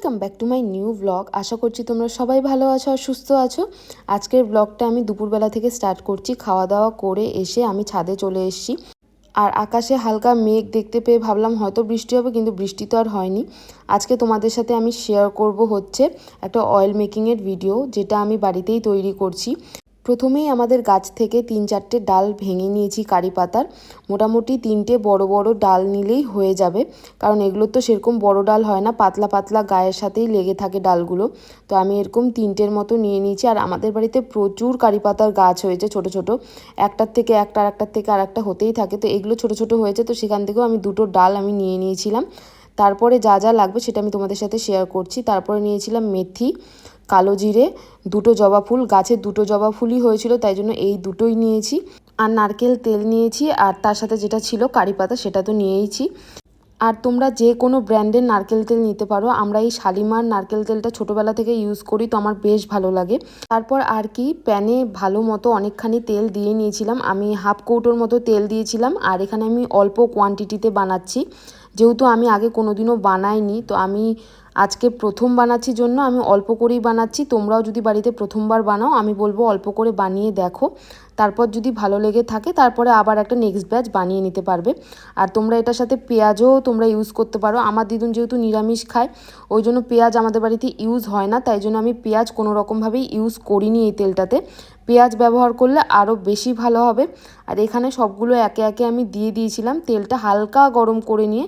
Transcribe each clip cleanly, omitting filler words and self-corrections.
Welcome back to my new blog. আশা করছি তোমরা সবাই ভালো আছো আর সুস্থ আছো। আজকের ব্লগটা আমি দুপুরবেলা থেকে স্টার্ট করছি। খাওয়া দাওয়া করে এসে আমি ছাদে চলে এসেছি। আর আকাশে হালকা মেঘ দেখতে পেয়ে ভাবলাম হয়তো বৃষ্টি হবে, কিন্তু বৃষ্টি তো আর হয়নি। আজকে তোমাদের সাথে আমি শেয়ার করব হচ্ছে একটা অয়েল মেকিংয়ের ভিডিও, যেটা আমি বাড়িতেই তৈরি করছি। প্রথমেই আমাদের গাছ থেকে 3-4টে ডাল ভেঙে নিয়েছি কারি পাতার। মোটামুটি 3টে বড় বড় ডাল নিলেই হয়ে যাবে, কারণ এগুলো তো সেরকম বড় ডাল হয় না, পাতলা পাতলা গায়ের সাথেই লেগে থাকে ডালগুলো। তো আমি এরকম 3টের মতো নিয়ে নিয়েছি। আর আমাদের বাড়িতে প্রচুর কারি পাতার গাছ হয়েছে, ছোট ছোট, একটার থেকে একটা আর একটার থেকে আর একটা হতেই থাকে। তো এগুলো ছোট ছোট হয়েছে, তো সেখান থেকেও আমি 2টো ডাল আমি নিয়ে নিয়েছিলাম। তারপরে যা যা লাগবে সেটা আমি তোমাদের সাথে শেয়ার করছি। তারপরে নিয়েছিলাম মেথি, কালো জিরে, 2টো জবা ফুল, গাছের 2টো জবা ফুলই হয়েছিল তাই জন্য এই 2টোই নিয়েছি। আর নারকেল তেল নিয়েছি, আর তার সাথে যেটা ছিল কারি পাতা সেটা তো নিয়েইছি। আর তোমরা যে কোনো ব্র্যান্ডের নারকেল তেল নিতে পারো। আমরা এই শালিমার নারকেল তেলটা ছোটোবেলা থেকে ইউজ করি, তো আমার বেশ ভালো লাগে। তারপর আর কি, প্যানে ভালো মতো অনেকখানি তেল দিয়ে নিয়েছিলাম। আমি হাফ কৌটোর মতো তেল দিয়েছিলাম, আর এখানে আমি অল্প কোয়ান্টিটিতে বানাচ্ছি। যেহেতু আমি আগে কোনোদিনও বানাইনি, তো আমি আজকে প্রথম বানাচ্ছি জন্য আমি অল্প করেই বানাচ্ছি। তোমরাও যদি বাড়িতে প্রথমবার বানাও, আমি বলবো অল্প করে বানিয়ে দেখো। তারপর যদি ভালো লেগে থাকে তারপরে আবার একটা নেক্সট ব্যাচ বানিয়ে নিতে পারবে। আর তোমরা এটার সাথে পেঁয়াজও তোমরা ইউজ করতে পারো। আমার দিদুন যেহেতু নিরামিষ খায়, ওই জন্য পেঁয়াজ আমাদের বাড়িতে ইউজ হয় না, তাই জন্য আমি পেঁয়াজ কোনো রকমভাবেই ইউজ করিনি এই তেলটাতে। পেঁয়াজ ব্যবহার করলে আরও বেশি ভালো হবে। আর এখানে সবগুলো একে একে আমি দিয়ে দিয়েছিলাম। তেলটা হালকা গরম করে নিয়ে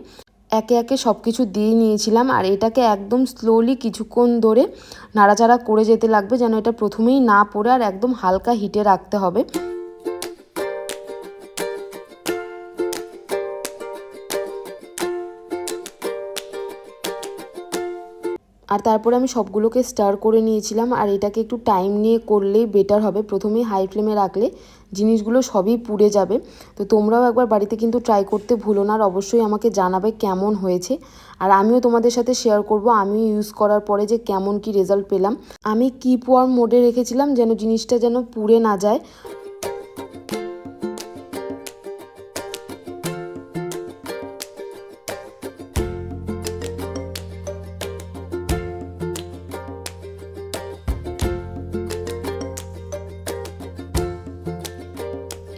একে একে সব কিছু দিয়ে নিয়েছিলাম। আর এটাকে একদম স্লোলি কিছুক্ষণ ধরে নাড়াচাড়া করে যেতে লাগবে, যেন এটা প্রথমেই না পড়ে, আর একদম হালকা হিটে রাখতে হবে। আর তারপরে আমি সবগুলোকে স্টার করে নিয়েছিলাম। আর এটাকে একটু টাইম নিয়ে করলেই বেটার হবে। প্রথমেই হাই ফ্লেমে রাখলে জিনিসগুলো সবই পুড়ে যাবে। তো তোমরাও একবার বাড়িতে কিন্তু ট্রাই করতে ভুলো না, আর অবশ্যই আমাকে জানাবে কেমন হয়েছে। আর আমিও তোমাদের সাথে শেয়ার করব আমি ইউজ করার পরে যে কেমন কি রেজাল্ট পেলাম। আমি কিপ ওয়ার্ম মোডে রেখেছিলাম, যেন জিনিসটা যেন পুড়ে না যায়।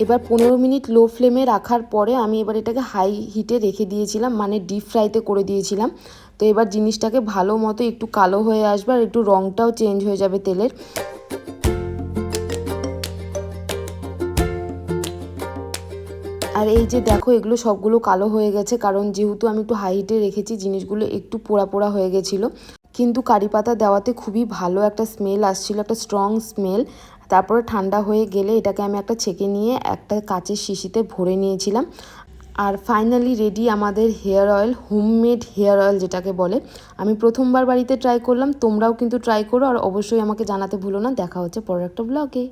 এবার 15 মিনিট লো ফ্লেমে রাখার পরে আমি এবার এটাকে হাই হিটে রেখে দিয়েছিলাম, মানে ডিপ ফ্রাইতে করে দিয়েছিলাম। তো এবার জিনিসটাকে ভালো মতো একটু কালো হয়ে আসবে, আর একটু রঙটাও চেঞ্জ হয়ে যাবে তেলের। আর এই যে দেখো, এগুলো সবগুলো কালো হয়ে গেছে, কারণ যেহেতু আমি একটু হাই হিটে রেখেছি, জিনিসগুলো একটু পোড়া পোড়া হয়ে গেছিলো। কিন্তু কারি পাতা দেওয়াতে খুবই ভালো একটা স্মেল আসছিল, একটা স্ট্রং স্মেল। তারপরে ঠান্ডা হয়ে গেলে এটাকে আমি একটা ছেঁকে নিয়ে একটা কাচের শিশিতে ভরে নিয়েছিলাম। আর ফাইনালি রেডি আমাদের hair oil, homemade hair oil যেটাকে বলে। আমি প্রথমবার বাড়িতে ট্রাই করলাম, তোমরাও কিন্তু ট্রাই করো, আর অবশ্যই আমাকে জানাতে ভুলো না। দেখা হচ্ছে পরের একটা ব্লগে।